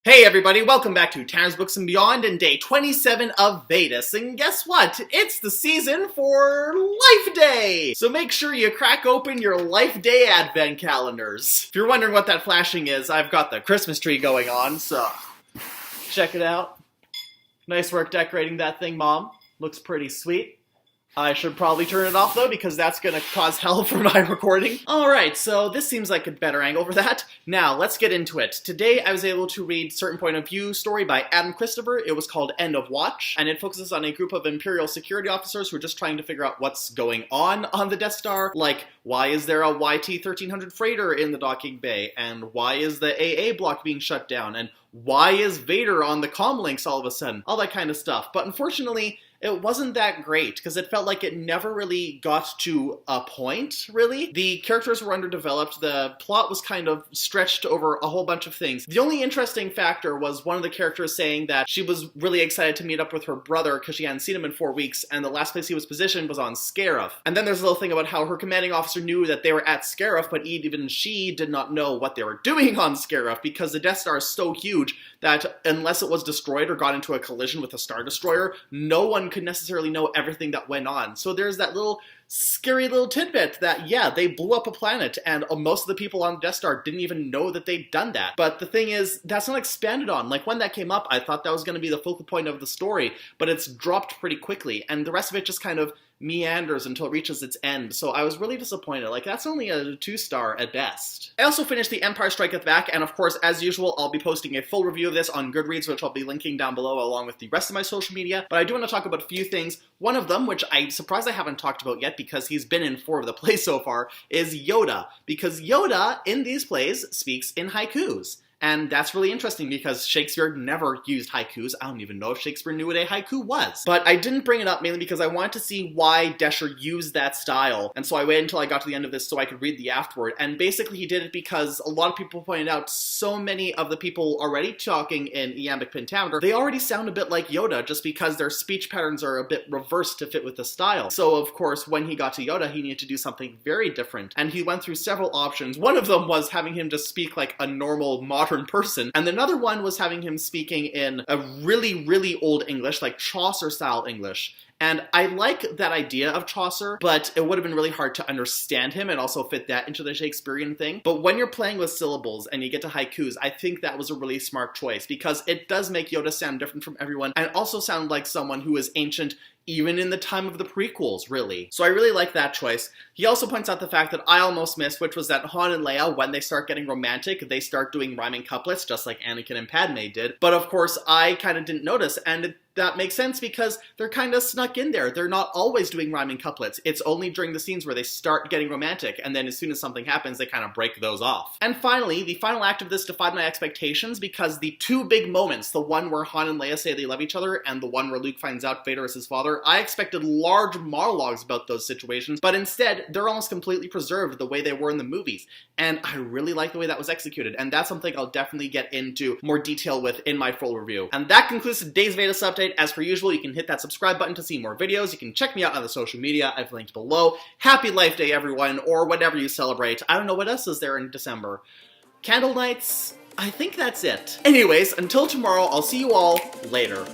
Hey everybody, welcome back to Tanner's Books and Beyond and day 27 of VEDUS, and guess what? It's the season for Life Day! So make sure you crack open your Life Day advent calendars. If you're wondering what that flashing is, I've got the Christmas tree going on, so check it out. Nice work decorating that thing, Mom. Looks pretty sweet. I should probably turn it off though, because that's gonna cause hell for my recording. Alright, so this seems like a better angle for that. Now, let's get into it. Today I was able to read Certain Point of View story by Adam Christopher. It was called End of Watch, and it focuses on a group of Imperial security officers who are just trying to figure out what's going on the Death Star. Like, why is there a YT-1300 freighter in the docking bay? And why is the AA block being shut down? And why is Vader on the comm links all of a sudden? All that kind of stuff. But unfortunately, it wasn't that great, because it felt like it never really got to a point, really. The characters were underdeveloped, the plot was kind of stretched over a whole bunch of things. The only interesting factor was one of the characters saying that she was really excited to meet up with her brother because she hadn't seen him in 4 weeks, and the last place he was positioned was on Striketh. And then there's a little thing about how her commanding officer knew that they were at Striketh, but even she did not know what they were doing on Striketh, because the Death Star is so huge that unless it was destroyed or got into a collision with a Star Destroyer, no one could necessarily know everything that went on. So there's that little scary little tidbit that, yeah, they blew up a planet, and most of the people on the Death Star didn't even know that they'd done that. But the thing is, that's not expanded on. Like, when that came up, I thought that was going to be the focal point of the story, but it's dropped pretty quickly, and the rest of it just kind of meanders until it reaches its end, so I was really disappointed. Like, that's only a 2-star at best. I also finished The Empire Striketh Back, and of course, as usual, I'll be posting a full review of this on Goodreads, which I'll be linking down below along with the rest of my social media, but I do want to talk about a few things. One of them, which I'm surprised I haven't talked about yet because he's been in 4 of the plays so far, is Yoda, because Yoda, in these plays, speaks in haikus. And that's really interesting because Shakespeare never used haikus. I don't even know if Shakespeare knew what a haiku was. But I didn't bring it up mainly because I wanted to see why Desher used that style. And so I waited until I got to the end of this so I could read the afterword. And basically he did it because a lot of people pointed out so many of the people already talking in iambic pentameter, they already sound a bit like Yoda just because their speech patterns are a bit reversed to fit with the style. So of course, when he got to Yoda, he needed to do something very different. And he went through several options. One of them was having him just speak like a normal modern person, and another one was having him speaking in a really old English, like Chaucer style English. And I like that idea of Chaucer, but it would have been really hard to understand him and also fit that into the Shakespearean thing. But when you're playing with syllables and you get to haikus, I think that was a really smart choice because it does make Yoda sound different from everyone and also sound like someone who is ancient even in the time of the prequels, really. So I really like that choice. He also points out the fact that I almost missed, which was that Han and Leia, when they start getting romantic, they start doing rhyming couplets, just like Anakin and Padme did. But of course, I kind of didn't notice, and that makes sense because they're kind of snuck in there. They're not always doing rhyming couplets. It's only during the scenes where they start getting romantic, and then as soon as something happens, they kind of break those off. And finally, the final act of this defied my expectations because the 2 big moments, the one where Han and Leia say they love each other, and the one where Luke finds out Vader is his father, I expected large monologues about those situations, but instead, they're almost completely preserved the way they were in the movies. And I really like the way that was executed, and that's something I'll definitely get into more detail with in my full review. And that concludes today's VEDUS update. As per usual, you can hit that subscribe button to see more videos. You can check me out on the social media. I've linked below. Happy Life Day, everyone, or whatever you celebrate. I don't know what else is there in December. Candle nights? I think that's it. Anyways, until tomorrow, I'll see you all later.